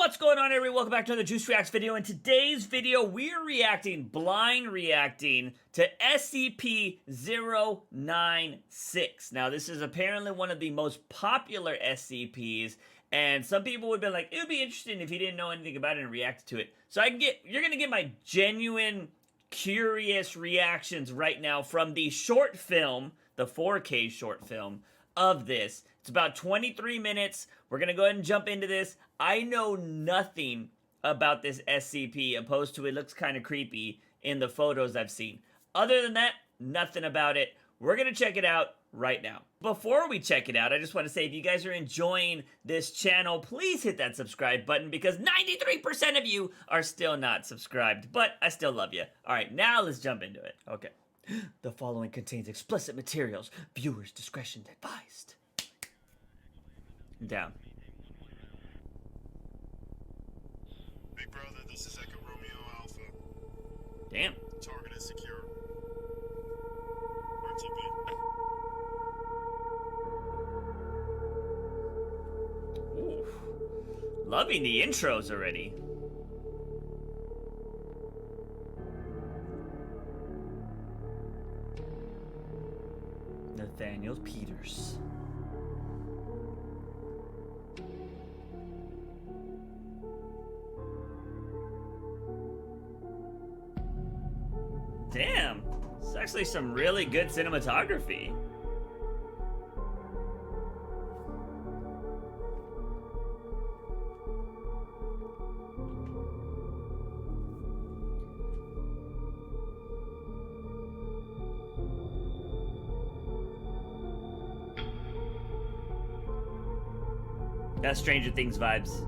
What's going on, everybody? Welcome back to another Juice Reacts video. In today's video, we're blind reacting to SCP-096. Now, this is apparently one of the most popular SCPs, and some people would be like, it would be interesting if you didn't know anything about it and reacted to it. So you're gonna get my genuine, curious reactions right now from the short film, the 4K short film of this. It's about 23 minutes. We're gonna go ahead and jump into this. I know nothing about this SCP, opposed to it looks kind of creepy in the photos I've seen. Other than that, nothing about it. We're gonna check it out right now. Before we check it out, I just want to say, if you guys are enjoying this channel, please hit that subscribe button, because 93% of you are still not subscribed, but I still love you. Alright, now let's jump into it. Okay. The following contains explicit materials. Viewers' discretion advised. Down. Big brother, this is Echo Romeo Alpha. Damn. Target is secure. RTB. Ooh. Loving the intros already. Nathaniel Peters. Damn, it's actually some really good cinematography. That's Stranger Things vibes.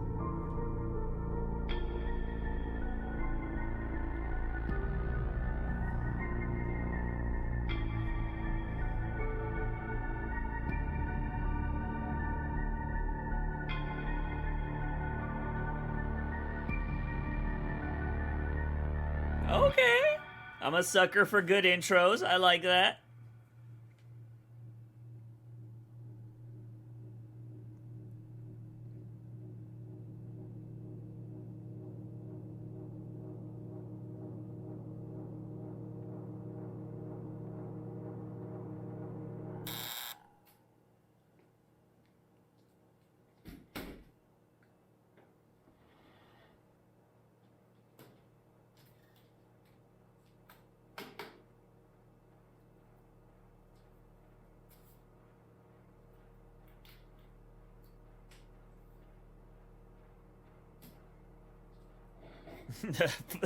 Okay. I'm a sucker for good intros. I like that.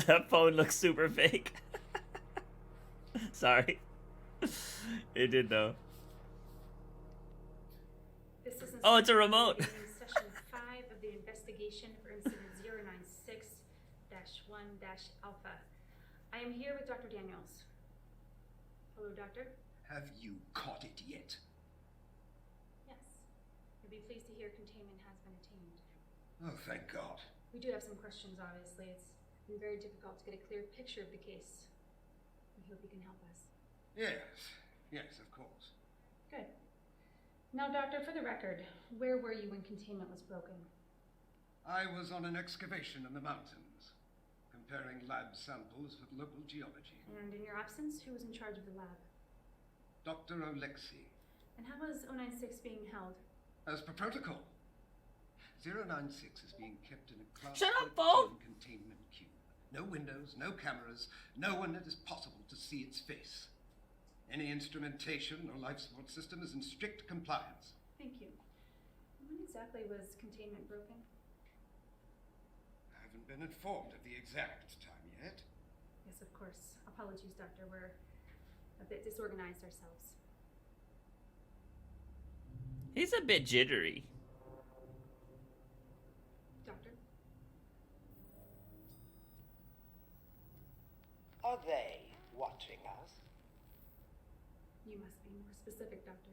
That phone looks super fake. Sorry. It did though. This is Oh, it's a remote. Session 5 of the investigation for incident 096-1-alpha. I am here with Dr. Daniels. Hello, Doctor. Have you caught it yet? Yes. You'll be pleased to hear containment has been attained. Oh, thank God. We do have some questions, obviously. It's been very difficult to get a clear picture of the case. We hope you can help us. Yes, of course. Good. Now, Doctor, for the record, where were you when containment was broken? I was on an excavation in the mountains, comparing lab samples with local geology. And in your absence, who was in charge of the lab? Dr. Oleksii. And how was 096 being held? As per protocol, 096 is being kept in a class Shut up, 13 phone! containment cube. No windows, no cameras, no one it is possible to see its face. Any instrumentation or life support system is in strict compliance. Thank you. When exactly was containment broken? I haven't been informed of the exact time yet. Yes, of course. Apologies, Doctor. We're a bit disorganized ourselves. He's a bit jittery. Doctor? Are they watching us? You must be more specific, Doctor.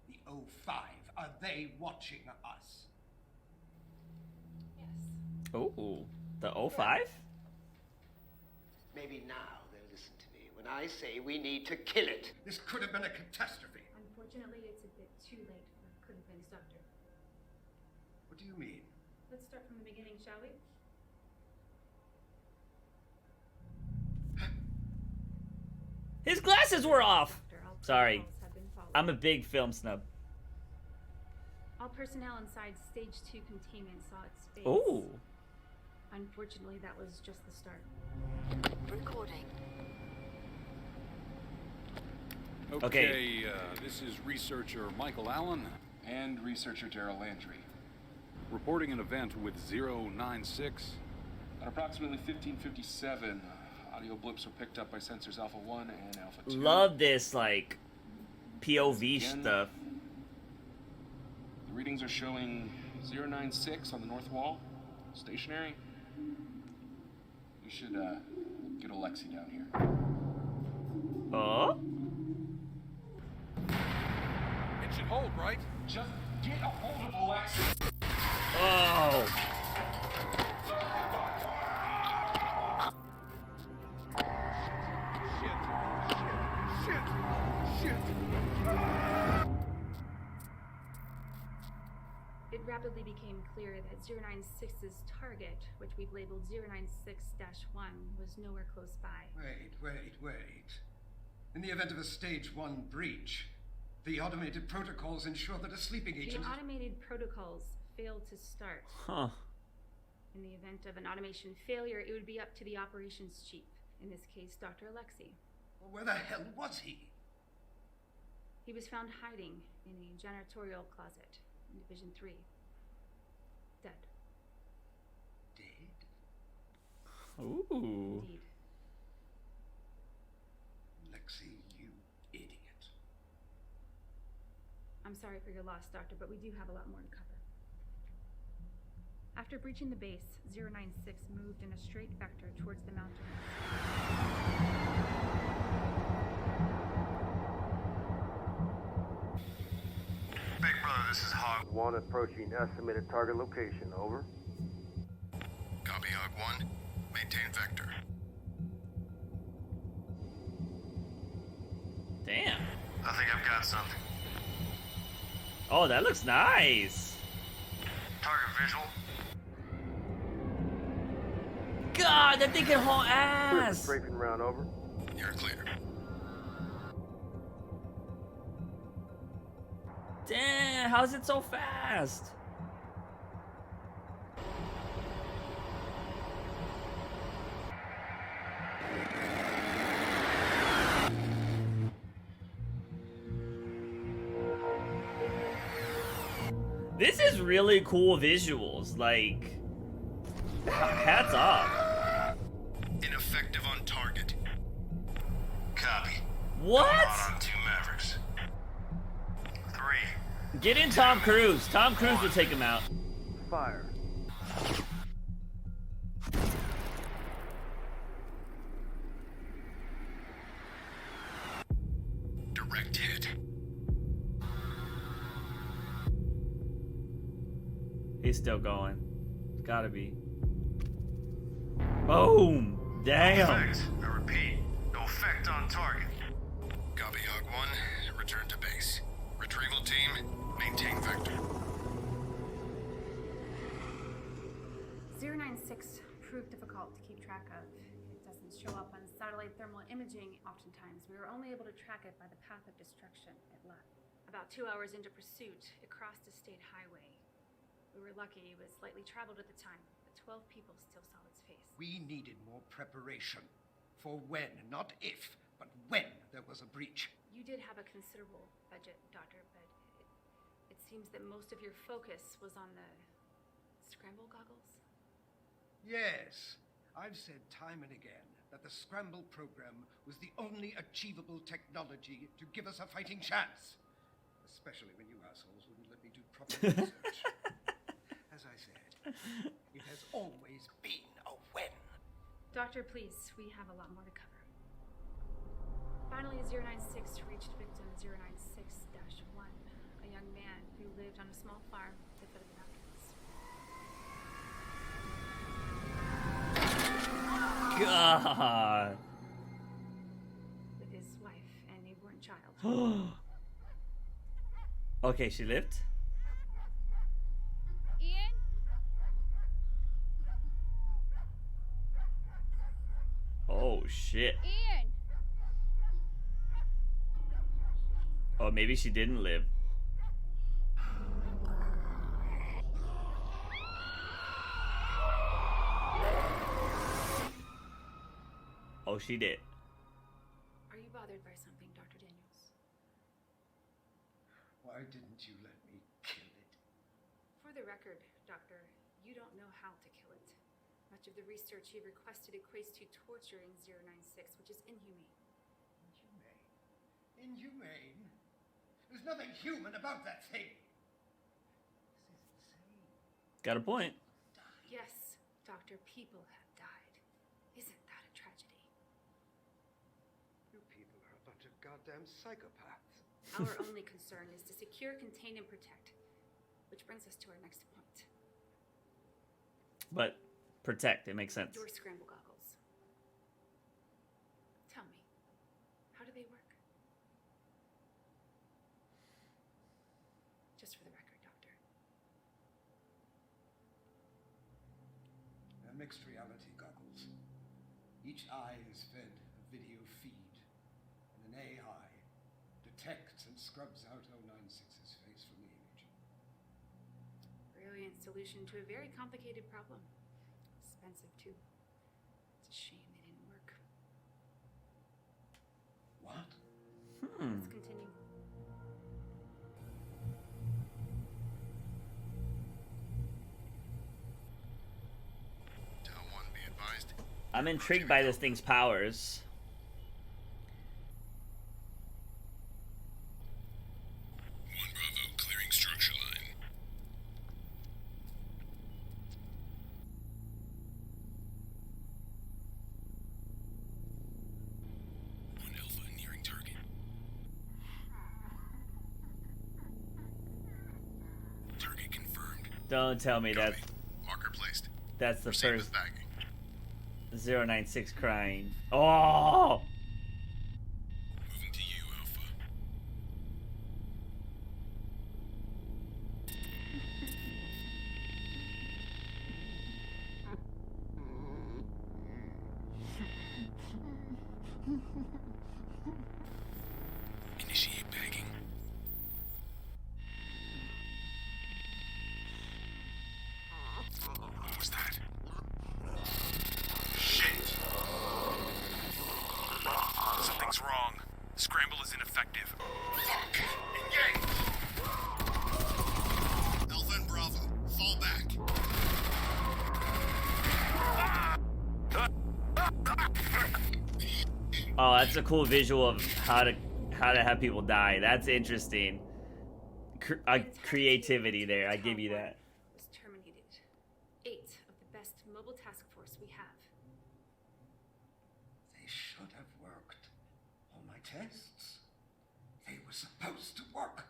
The O5, are they watching us? Yes. Ooh, the 05? Maybe now they'll listen to me when I say we need to kill it. This could have been a catastrophe. Unfortunately, it's a bit too late for could have been, Doctor. What do you mean? Let's start from the beginning, shall we? His glasses were off. Doctor, all Sorry. protocols have been followed. I'm a big film snub. All personnel inside stage 2 containment saw its face. Ooh. Unfortunately, that was just the start. Recording. Okay. This is researcher Michael Allen And researcher Daryl Landry. reporting an event with 096. At approximately 1557, audio blips were picked up by sensors Alpha 1 and Alpha 2. Love this, like, POV Again. stuff. The readings are showing 096 on the north wall. Stationary. We should, get Alexi down here. Oh? It should hold, right? Just get a hold of Alexi! Oh. It rapidly became clear that 096's target, which we've labeled 096-1, was nowhere close by. Wait. In the event of a stage 1 breach, the automated protocols ensure that a sleeping The agent... automated protocols failed to start. Huh. In the event of an automation failure, it would be up to the operations chief, in this case, Dr. Alexi. Well, where the hell was he? He was found hiding in a janitorial closet in Division 3. Dead. Dead? Ooh. Indeed. Lexi, you idiot. I'm sorry for your loss, Doctor, but we do have a lot more to cover. After breaching the base, 096 moved in a straight vector towards the mountain. Big brother, this is Hog. 1 approaching estimated target location, over. Copy, Hog 1. Maintain vector. Damn. I think I've got something. Oh, that looks nice. Target visual. God, that thing can haul Clear for ass. strafing round, over. You're clear. Damn, how's it so fast? This is really cool visuals, like, hats off. Ineffective on target. Copy. What? On 2 Mavericks. 3. Get in Tom Cruise. Tom Cruise would take him out. Fire. Direct hit. He's still going. It's gotta be. Boom! Damn! Effect. I repeat. No effect on target. Copy, Hog 1. Return to base. Retrieval team, maintain vector. 096 proved difficult to keep track of. It doesn't show up on satellite thermal imaging oftentimes. We were only able to track it by the path of destruction it left. About 2 hours into pursuit, it crossed a state highway. We were lucky it was lightly traveled at the time, but 12 people still saw its face. We needed more preparation. For when, not if, but when there was a breach. You did have a considerable budget, Doctor, but it seems that most of your focus was on the scramble goggles. Yes, I've said time and again that the Scramble program was the only achievable technology to give us a fighting chance. Especially when you assholes wouldn't let me do proper research. As I said, it has always been a when. Doctor, please, we have a lot more to cover. Finally, 096 reached victim 096-1, a young man who lived on a small farm at the foot of the mountains. God. With his wife and newborn child. Okay, she lived? Ian? Oh shit. Ian! Oh, maybe she didn't live. Oh, she did. Are you bothered by something, Dr. Daniels? Why didn't you let me kill it? For the record, Doctor, you don't know how to kill it. Much of the research you've requested equates to torturing 096, which is inhumane. Inhumane? Inhumane? There's nothing human about that thing. This is insane. Got a point. Yes, Doctor, people have died. Isn't that a tragedy? You people are a bunch of goddamn psychopaths. Our only concern is to secure, contain, and protect. Which brings us to our next point. But protect, it makes sense. Your scramble goggles. Tell me, how do they work? Just for the record, Doctor. They're mixed reality goggles. Each eye is fed a video feed, and an AI detects and scrubs out 096's face from the image. Brilliant solution to a very complicated problem. Expensive, too. It's a shame they didn't work. What? Let's continue. Tell 1, be advised. I'm intrigued by this thing's powers. 1 Bravo, clearing structure line. 1 Alpha, nearing target. Target confirmed. Don't tell me that Copy. Marker placed. that's the Proceed first with bagging. 096 crying. Oh! Moving to you, Alpha. Initiate bagging. What was that? Shit! Something's wrong. Scramble is ineffective. Fuck! Engage! Alpha and Bravo, fall back. Oh, that's a cool visual of how to have people die. That's interesting. Creativity there. I give you that. Was terminated. 8 of the best mobile task force we have. They should have worked. All my tests. They were supposed to work.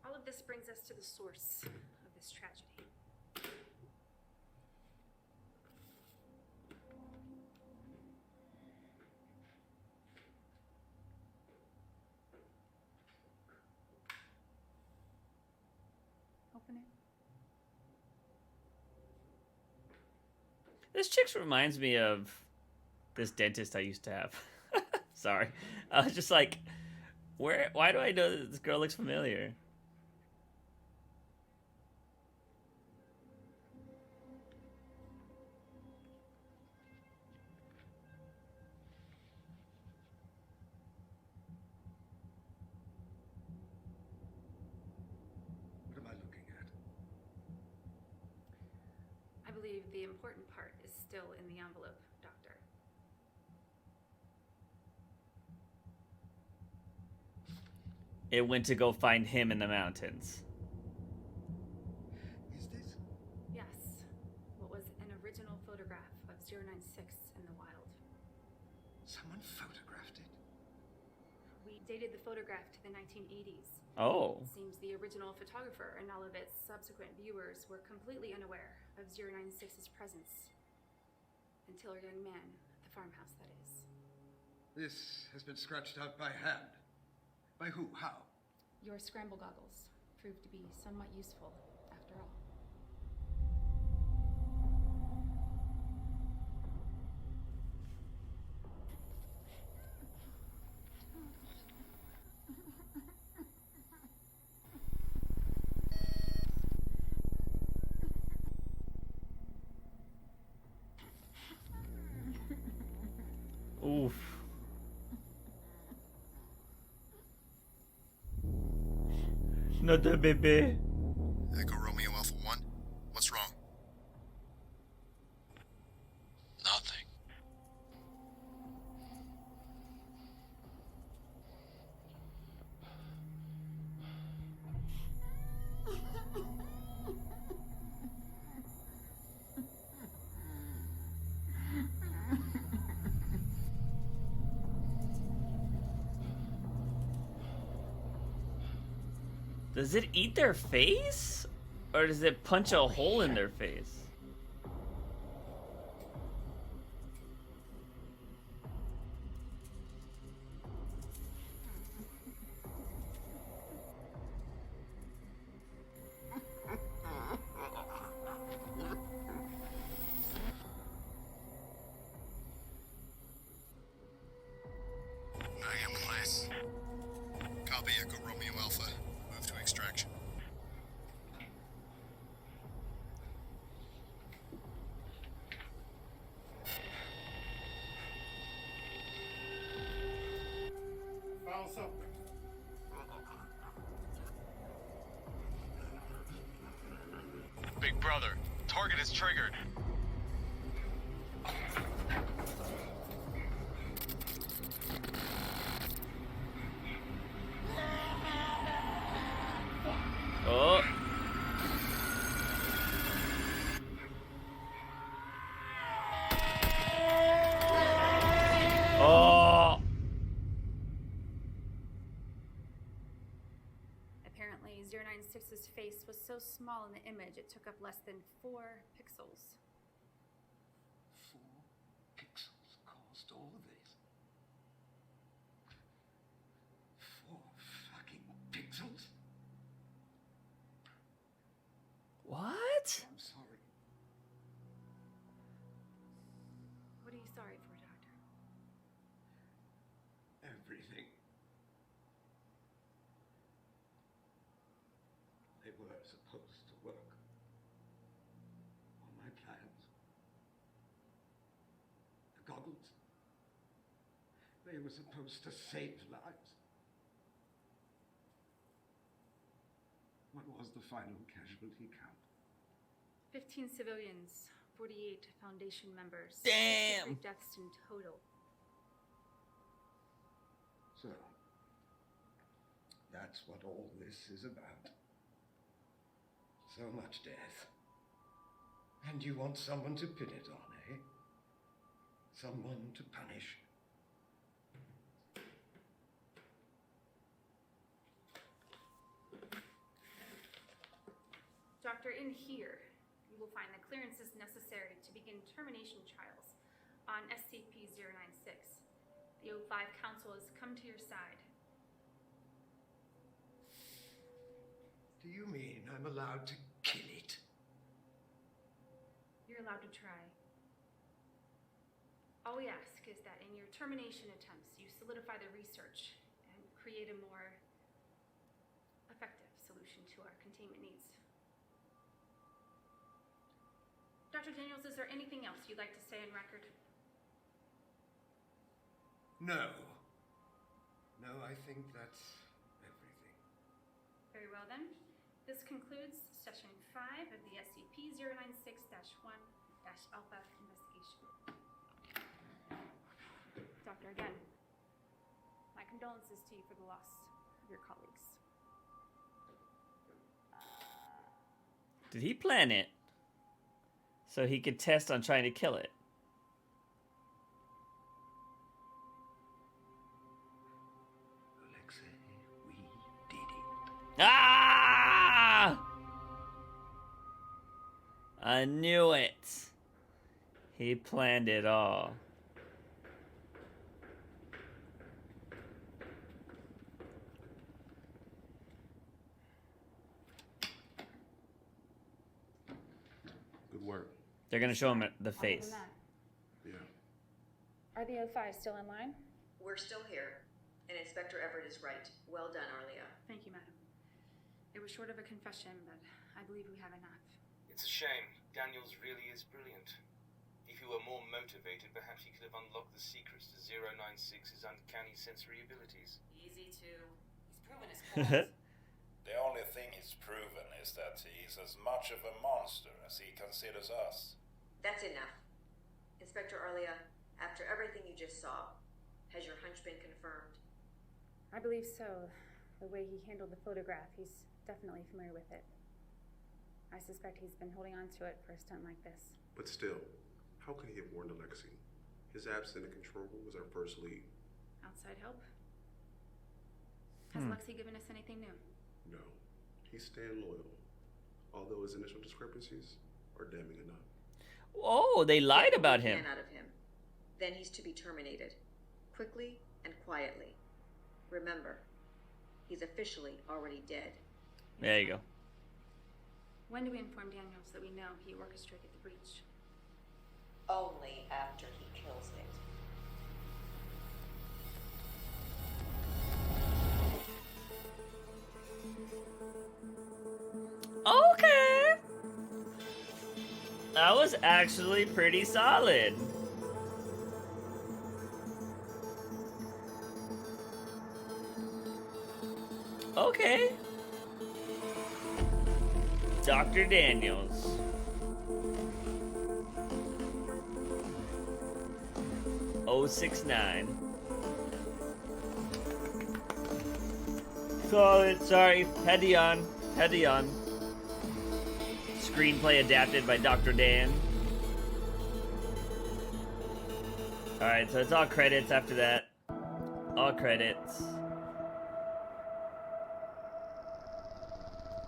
All of this brings us to the source of this tragedy. Open it. This chick reminds me of this dentist I used to have. Sorry. I was just like, why do I know that this girl looks familiar? What am I looking at? I believe the important part is still in the envelope, Doctor. It went to go find him in the mountains. Is this? Yes. What was an original photograph of 096 in the wild. Someone photographed it? We dated the photograph to the 1980s. Oh. It seems the original photographer and all of its subsequent viewers were completely unaware of 096's presence. Until a young man at the farmhouse, that is. This has been scratched out by hand. By who? How? Your scramble goggles proved to be somewhat useful, after all. Oof. Not the baby. Echo Romeo Alpha 1. What's wrong? Nothing. Does it eat their face? Or does it punch a hole in their face? I am place. Copy Echo Romeo Alpha. Move to extraction. Files up. Big brother, target is triggered. Oh. Oh. Apparently, 096's face was so small in the image it took up less than 4 pixels. 4 pixels caused all of this. 4 fucking pixels? What? I'm sorry. What are you sorry for, Doctor? Everything. They were supposed to work. On my plans. The goggles. They were supposed to save lives. What was the final casualty count? 15 civilians, 48 Foundation members. Damn. 53 deaths in total. So, that's what all this is about. So much death. And you want someone to pin it on, eh? Someone to punish. Doctor, in here, you will find the clearances necessary to begin termination trials on SCP-096. The O5 Council has come to your side. Do you mean I'm allowed to kill it? You're allowed to try. All we ask is that in your termination attempts, you solidify the research and create a more effective solution to our containment needs. Dr. Daniels, is there anything else you'd like to say on record? No. No, I think that's everything. Very well then. This concludes session 5 of the SCP-096-1-Alpha investigation. Doctor, again, my condolences to you for the loss of your colleagues. Did he plan it? So he could test on trying to kill it. Alexei, we did it. Ah! I knew it. He planned it all. Good work. They're gonna show him the face. Yeah. Are the O5 still in line? We're still here, and Inspector Everett is right. Well done, Arlia. Thank you, madam. It was short of a confession, but I believe we have enough. It's a shame. Daniels really is brilliant. If he were more motivated, perhaps he could have unlocked the secrets to 096's uncanny sensory abilities. Easy to. He's proven his point. The only thing he's proven is that he's as much of a monster as he considers us. That's enough. Inspector Arlia, after everything you just saw, has your hunch been confirmed? I believe so. The way he handled the photograph, he's definitely familiar with it. I suspect he's been holding on to it for a stunt like this. But still, how could he have warned Alexei? His absence in the control room was our first lead. Outside help? Has Alexei given us anything new? No. He's staying loyal. Although his initial discrepancies are damning enough. Oh, they lied about him. Out of him. Then he's to be terminated. Quickly and quietly. Remember, he's officially already dead. There you go. When do we inform Daniels that we know he orchestrated the breach? Only after he kills it. Okay. That was actually pretty solid. Okay. Dr. Daniels. .069. Solid, sorry. Heady on. Screenplay adapted by Dr. Dan. Alright, so it's all credits after that. All credits.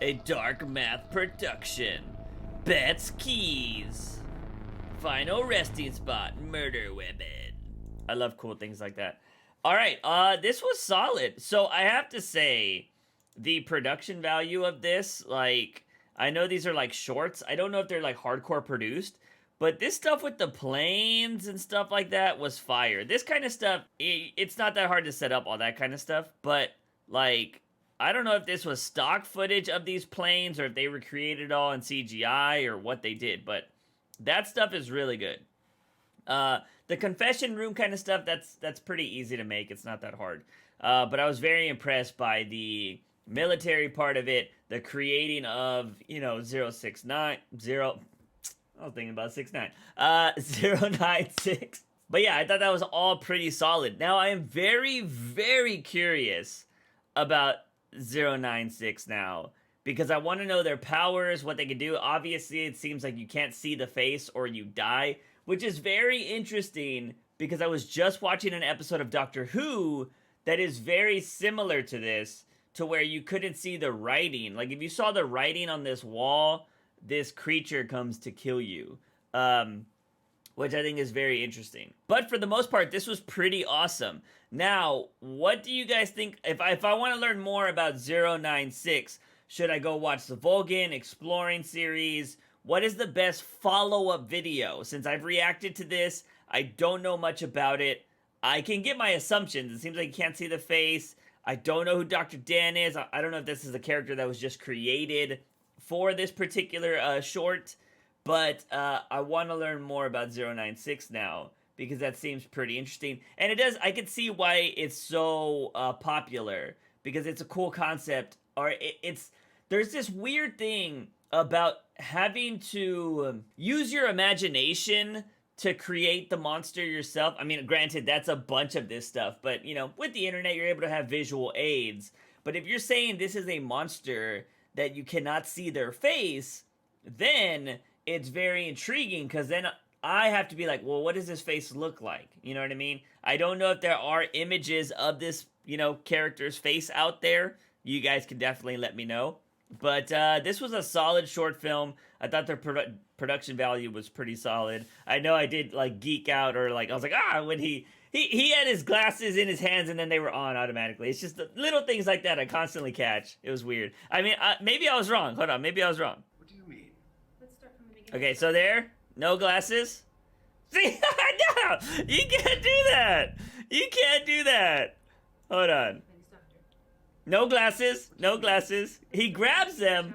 A dark math production. Bet's Keys. Final resting spot. Murder weapon. I love cool things like that. Alright, this was solid. So I have to say, the production value of this, like, I know these are like shorts. I don't know if they're like hardcore produced, but this stuff with the planes and stuff like that was fire. This kind of stuff, it's not that hard to set up all that kind of stuff, but like, I don't know if this was stock footage of these planes or if they recreated it all in CGI or what they did, but that stuff is really good. The confession room kind of stuff, that's pretty easy to make. It's not that hard. But I was very impressed by the military part of it, the creating of, 069, I was thinking about 69, 096. But yeah, I thought that was all pretty solid. Now, I am very, very curious about 096 now, because I want to know their powers, what they can do. Obviously, it seems like you can't see the face or you die, which is very interesting because I was just watching an episode of Doctor Who that is very similar to this, to where you couldn't see the writing. Like, if you saw the writing on this wall, this creature comes to kill you. Which I think is very interesting. But for the most part, this was pretty awesome. Now, what do you guys think? If I want to learn more about 096, should I go watch the Vulcan Exploring series? What is the best follow-up video? Since I've reacted to this, I don't know much about it. I can get my assumptions. It seems like you can't see the face. I don't know who Dr. Dan is. I don't know if this is a character that was just created for this particular short. But I want to learn more about 096 now, because that seems pretty interesting. And it does, I can see why it's so popular, because it's a cool concept. Or there's this weird thing about having to use your imagination to create the monster yourself. I mean, granted, that's a bunch of this stuff, but, with the internet, you're able to have visual aids. But if you're saying this is a monster that you cannot see their face, then it's very intriguing, because then I have to be like, well, what does this face look like? You know what I mean? I don't know if there are images of this, character's face out there. You guys can definitely let me know. But this was a solid short film. I thought their production value was pretty solid. I know I did, geek out, or, I was like, when he had his glasses in his hands and then they were on automatically. It's just the little things like that I constantly catch. It was weird. I mean, maybe I was wrong. Hold on, maybe I was wrong. What do you mean? Let's start from the beginning. Okay, so there, no glasses. See, no, you can't do that. You can't do that. Hold on. No glasses, no glasses. He grabs them.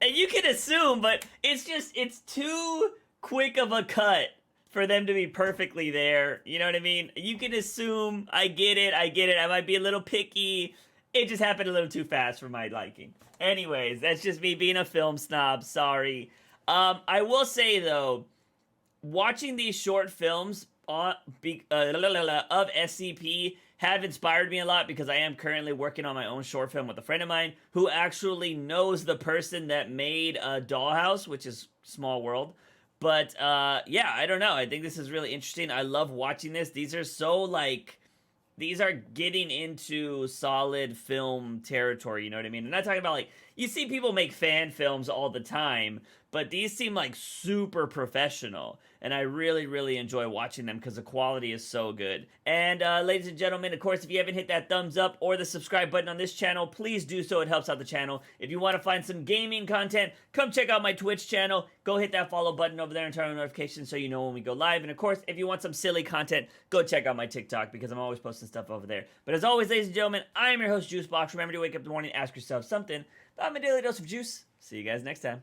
And you can assume, but it's too quick of a cut for them to be perfectly there. You know what I mean? You can assume, I get it. I might be a little picky. It just happened a little too fast for my liking. Anyways, that's just me being a film snob. Sorry. I will say, though, watching these short films of SCP have inspired me a lot, because I am currently working on my own short film with a friend of mine who actually knows the person that made Dollhouse, which is Small World. But yeah, I don't know. I think this is really interesting. I love watching this. These are so, like, these are getting into solid film territory, you know what I mean? I'm not talking about, like, you see people make fan films all the time, but these seem like super professional, and I really, really enjoy watching them because the quality is so good. And ladies and gentlemen, of course, if you haven't hit that thumbs up or the subscribe button on this channel, please do so. It helps out the channel. If you want to find some gaming content, come check out my Twitch channel. Go hit that follow button over there and turn on notifications so you know when we go live. And of course, if you want some silly content, go check out my TikTok, because I'm always posting stuff over there. But as always, ladies and gentlemen, I'm your host, JUICEbox. Remember to wake up in the morning, ask yourself something. I'm a daily dose of juice. See you guys next time.